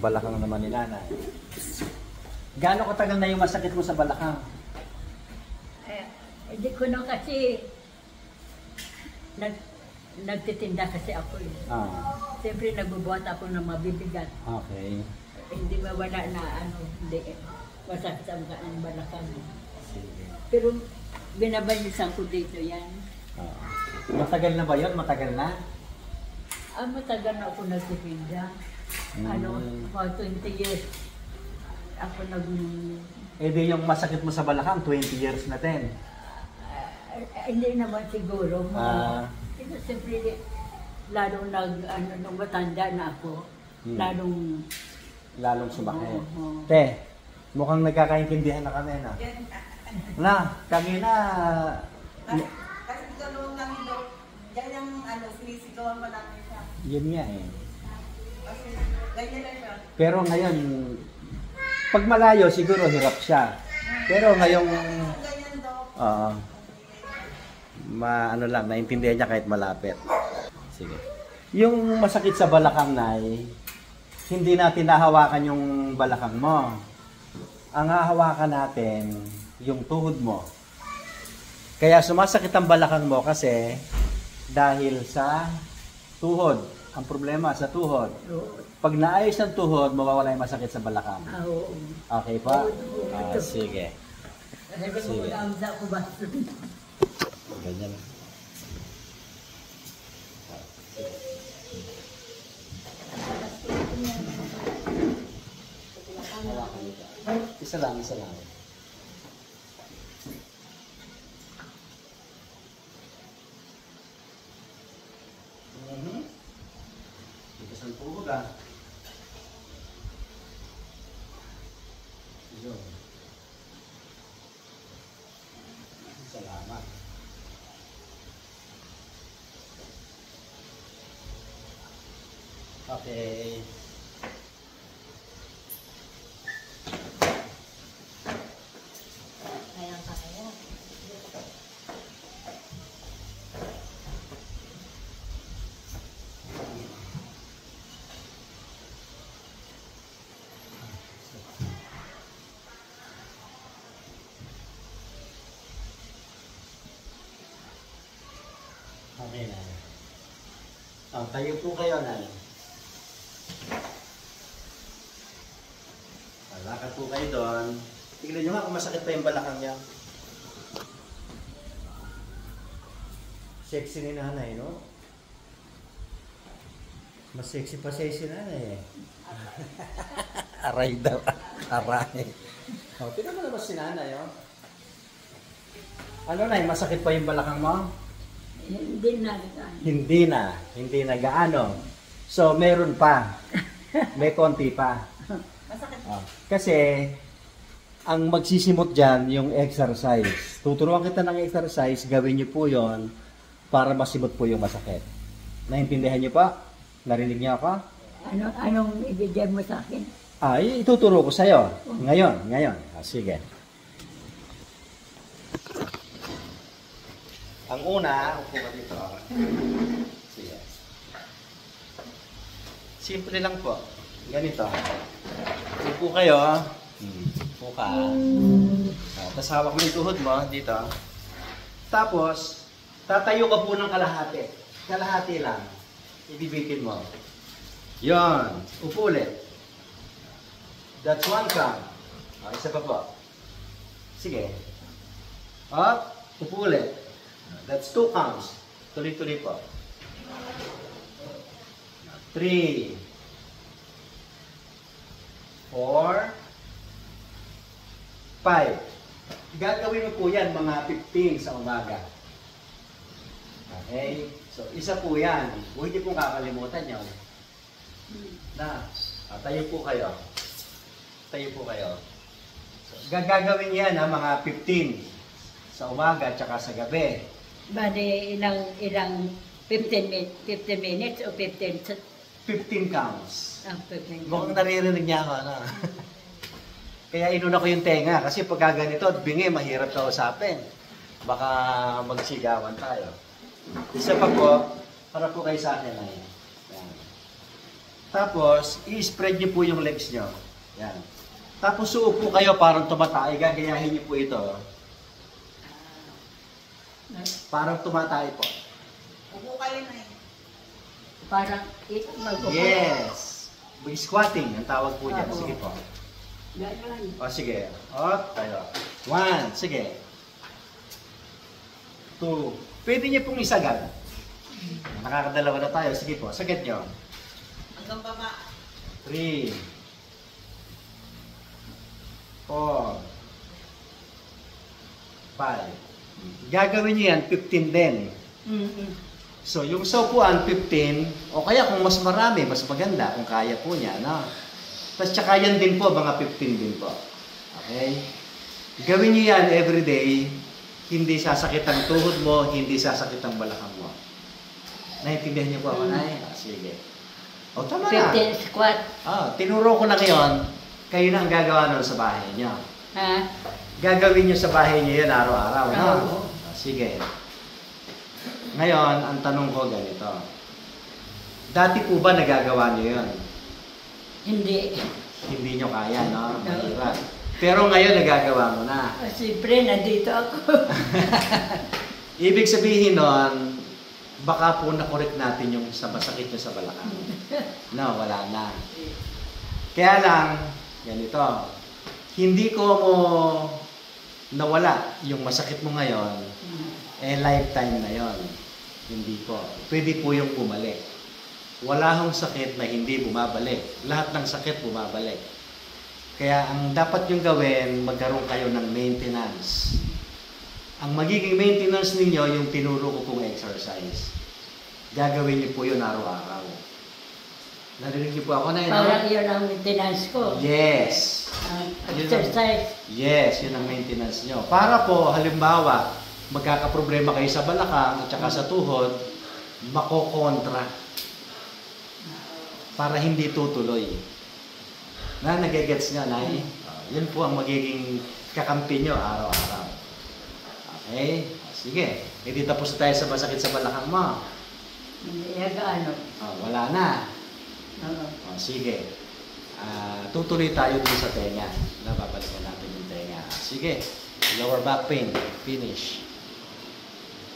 balakang naman ni nanay. Gaano katagal na yung masakit mo sa balakang? Hindi ko na kasi nagtitinda kasi ako eh. Siyempre nagbubuhat ako ng mabibigat. Okay. Hindi mawala na hindi masakit ang balakang. Sige. Pero binabalisan ko dito yan. Matagal na ba yun? Matagal na? Matagal na ako nagtitinda. 20 years ako Eh di yung masakit mo sa balakang, 20 years na din. Hindi naman siguro. Siyempre, lalong nung matanda na ako, lalong sumakit. Te, mukhang nagkakaintindihan na kami na. Kami na... Kasi tutulungan kami daw, yan yung sinisigawan pa namin siya. Yun nga eh. Kasi ganyan lang siya. Pero ngayon, pag malayo siguro hirap siya. Pero ngayong... Ganyan daw. Ano lang, naintindihan niya kahit malapit. Sige. Yung masakit sa balakang, Nay, hindi natin nahawakan yung balakang mo. Ang hahawakan natin, yung tuhod mo. Kaya sumasakit ang balakang mo kasi dahil sa tuhod. Ang problema sa tuhod. Pag naayos ang tuhod, mawawala yung masakit sa balakang. Okay pa? Sige. Sige. Ganyan. Isa lang. Ito sa tuhod Yun. Salamat. Okay. Kaya. Okay na. Tayo po kayo na. Lakad po kayo doon. Tignan nyo nga kung masakit pa yung balakang niya. Sexy ni nanay, no? Mas sexy pa si nanay eh. Aray daw. Aray. Tignan mo naman si nanay, oh. Ano na, masakit pa yung balakang mo? Hindi na. Hindi na gaano. So, meron pa. May konti pa. Kasi, ang magsisimot dyan, yung exercise. Tuturuan kita ng exercise, gawin niyo po yon para masimot po yung masakit. Naintindihan niyo pa? Narinig niyo ako? Anong ibigay mo sa akin? Ituturo ko sa'yo. Ngayon. Sige. Ang una, upo ka dito. Sige. Simple lang po. Ganito. Upo kayo. Upo ka. Tapos hawak mo yung tuhod mo dito. Tapos, tatayo ka po ng kalahati. Kalahati lang. Ibibitin mo. Yon. Upo ulit. That's one count. Isa pa po. Sige. Up. Upo ulit. That's 2 counts. Tuloy-tuloy po. 3, 4, 5. Gagawin mo po yan mga 15 sa umaga. Okay? So, isa po yan. Huwag niyo pong kakalimutan yun. Tayo po kayo. So, gagawin yan mga 15 sa umaga at saka sa gabi. Bali, ilang 15 minutes o 15 counts. 15 Mukhang naririnig niya ako, ano? Kaya inuna ko yung tenga kasi pag ganito at bingi, mahirap kausapin. Baka magsigawan tayo. Isa pa po, para po kayo sa akin ay. Yan. Tapos, i-spread niyo po yung legs niyo. Yan. Tapos, uupo kayo parang tumatay. Gagayahin niyo po ito. Parang tumatay po. Upo kayo na eh. Parang mag-upo. Yes. Squatting, ang tawag po dyan. Sige po. Ganyan. O, sige. O, tayo. 1, sige. 2. Pwede niyo pong isagad. Nakakadalawa na tayo. Sige po, sagad niyo. Hanggang baba. 3, 4, 5. Gagawin niyo yan, 15 din. So, yung sa upuan, 15, o kaya kung mas marami, mas maganda, kung kaya po niya, no? Tapos, tsaka yan din po, mga 15 din po. Okay? Gawin niyo yan everyday, hindi sasakit ang tuhod mo, hindi sasakit ang balakang mo. Naintindihan niyo po ako, Nay? Sige. O, tama na. 15 squat. Tinuro ko na ngayon, kayo na ang gagawa nun sa bahay niyo. Ha? Gagawin niyo sa bahay niyo yan araw-araw, no? Oo. Sige. Ngayon, ang tanong ko ganito. Dati po ba nagagawa niyo yun? Hindi. Hindi niyo kaya, no? Mahirap. Pero ngayon, nagagawa mo na. Siyempre, nandito ako. Ibig sabihin nun, baka po na-correct natin yung sa masakit niyo sa balakang. No, wala na. Kaya lang, ganito. Hindi ko mo nawala yung masakit mo ngayon, lifetime na yon. Hindi po. Pwede po yung bumalik. Wala hong sakit na hindi bumabalik. Lahat ng sakit bumabalik. Kaya ang dapat yung gawin, magkaroon kayo ng maintenance. Ang magiging maintenance ninyo, yung tinuro ko pong exercise. Gagawin niyo po yun araw-araw. Narinig niyo po ako na yun? Parang yun ang maintenance ko. Yes. Exercise. Yes, yun ang maintenance nyo. Para po, halimbawa, magkakaproblema kayo sa balakang at saka sa tuhod, makokontra. Para hindi tutuloy. Na, nagigets nyo, Nay? Yun po ang magiging kakampi nyo araw-araw. Okay? Sige. Hindi tapos tayo sa masakit sa balakang mo. Hindi gaano. Wala na. Oo. Sige. Tutuloy tayo dun sa tenga. Napapalikan natin yung tenga. Sige. Lower back pain. Finish.